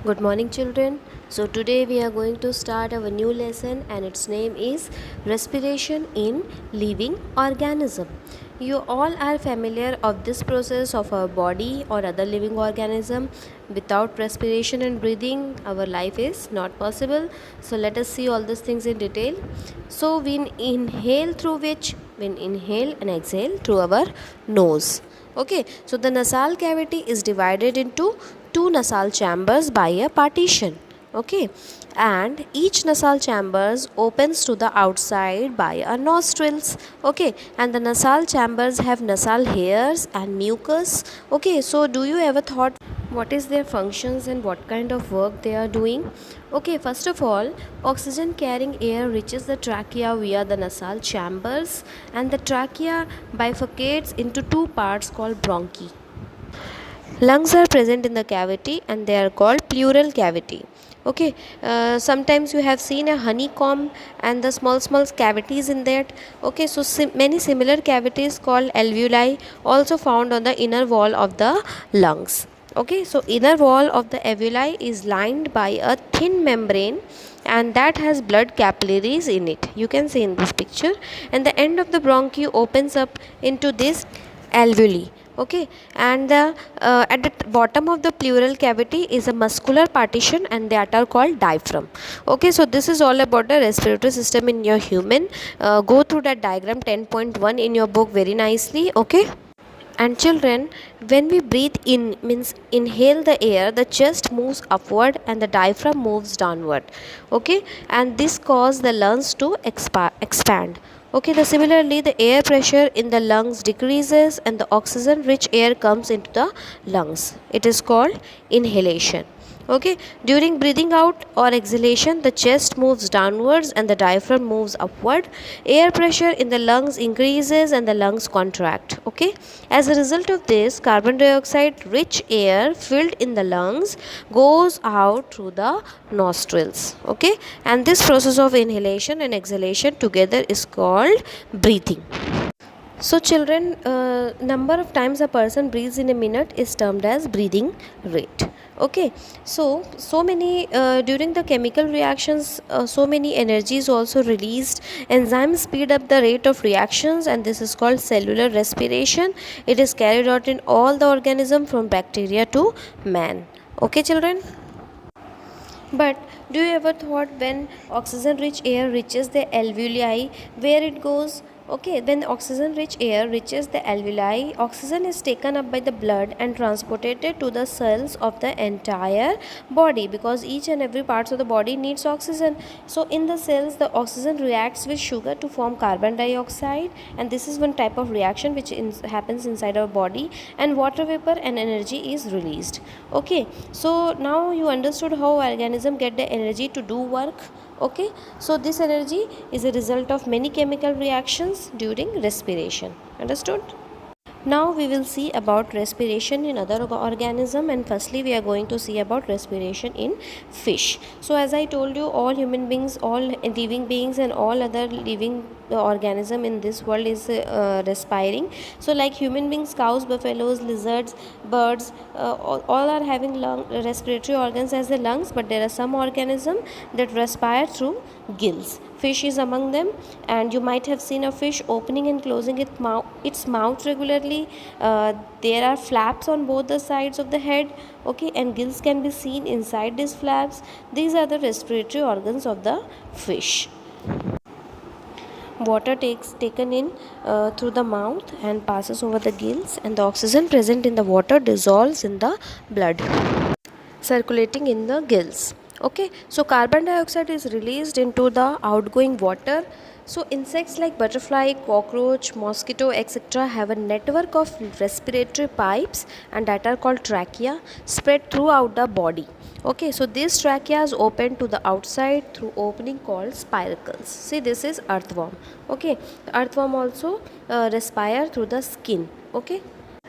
Good morning, children. So, today we are going to start our new lesson, and its name is Respiration in Living Organism. You all are familiar of this process of our body or other living organism. Without respiration and breathing, our life is not possible. So, let us see all these things in detail. So, we inhale through which? We inhale and exhale through our nose. Okay, so the nasal cavity is divided into two nasal chambers by a partition. Okay, and each nasal chambers opens to the outside by a nostrils. Okay, and the nasal chambers have nasal hairs and mucus. Okay, so do you ever thought what is their functions and what kind of work they are doing? Okay, first of all, oxygen carrying air reaches the trachea via the nasal chambers, and the trachea bifurcates into two parts called bronchi. Lungs are present in the cavity and they are called pleural cavity. Okay, sometimes you have seen a honeycomb and the small cavities in that. Okay, so many similar cavities called alveoli also found on the inner wall of the lungs. Okay, so inner wall of the alveoli is lined by a thin membrane and that has blood capillaries in it. You can see in this picture, and the end of the bronchi opens up into this alveoli. Okay, and the at the bottom of the pleural cavity is a muscular partition and that are called diaphragm. Okay, so this is all about the respiratory system in your human. Go through that diagram 10.1 in your book very nicely. Okay, and children, when we breathe in means inhale the air, the chest moves upward and the diaphragm moves downward. Okay, and this causes the lungs to expand. Okay, similarly the air pressure in the lungs decreases and the oxygen rich air comes into the lungs. It is called inhalation. Okay, during breathing out or exhalation, the chest moves downwards and the diaphragm moves upward. Air pressure in the lungs increases and the lungs contract. Okay, as a result of this, carbon dioxide rich air filled in the lungs goes out through the nostrils. Okay, and this process of inhalation and exhalation together is called breathing. So children, number of times a person breathes in a minute is termed as breathing rate. Okay, so many during the chemical reactions, so many energies also released. Enzymes speed up the rate of reactions, and this is called cellular respiration. It is carried out in all the organism from bacteria to man. Okay, children. But do you ever thought when oxygen rich air reaches the alveoli, where it goes? Okay, when oxygen rich air reaches the alveoli, oxygen is taken up by the blood and transported to the cells of the entire body, because each and every parts of the body needs oxygen. So in the cells, the oxygen reacts with sugar to form carbon dioxide, and this is one type of reaction which happens inside our body, and water vapor and energy is released. Okay, so now you understood how organism get the energy to do work. Okay, so this energy is a result of many chemical reactions during respiration. Understood? Now we will see about respiration in other organism, and firstly we are going to see about respiration in fish. So as I told you, all human beings, all living beings and all other living organism in this world is respiring. So like human beings, cows, buffaloes, lizards, birds, all are having respiratory organs as the lungs, but there are some organism that respire through gills. Fish is among them, and you might have seen a fish opening and closing its mouth regularly. There are flaps on both the sides of the head. Okay, and gills can be seen inside these flaps. These are the respiratory organs of the fish. Water taken in through the mouth and passes over the gills, and the oxygen present in the water dissolves in the blood circulating in the gills. Okay, so carbon dioxide is released into the outgoing water. So insects like butterfly, cockroach, mosquito, etc. have a network of respiratory pipes, and that are called trachea, spread throughout the body. Okay, so these tracheas open to the outside through opening called spiracles. See, this is earthworm. Okay, earthworm also respire through the skin. Okay,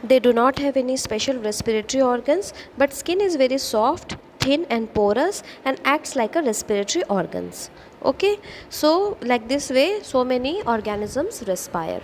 they do not have any special respiratory organs, but skin is very soft, thin and porous and acts like a respiratory organs. Okay, so like this way so many organisms respire.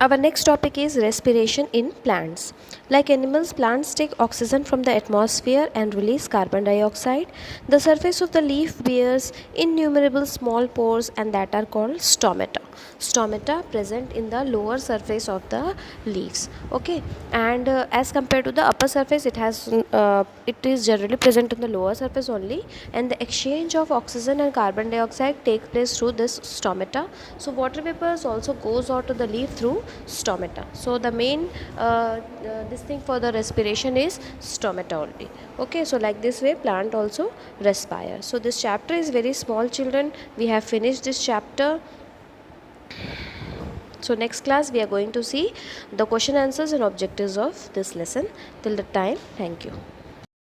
Our next topic is respiration in plants. Like animals, plants take oxygen from the atmosphere and release carbon dioxide. The surface of the leaf bears innumerable small pores and that are called stomata. Stomata present in the lower surface of the leaves. Okay, and as compared to the upper surface, it is generally present on the lower surface only, and the exchange of oxygen and carbon dioxide takes place through this stomata. So water vapors also goes out to the leaf through stomata. So the main this thing for the respiration is stomata only. Okay, so like this way plant also respire. So this chapter is very small, children. We have finished this chapter. So next class we are going to see the question answers and objectives of this lesson. Till the time, thank you.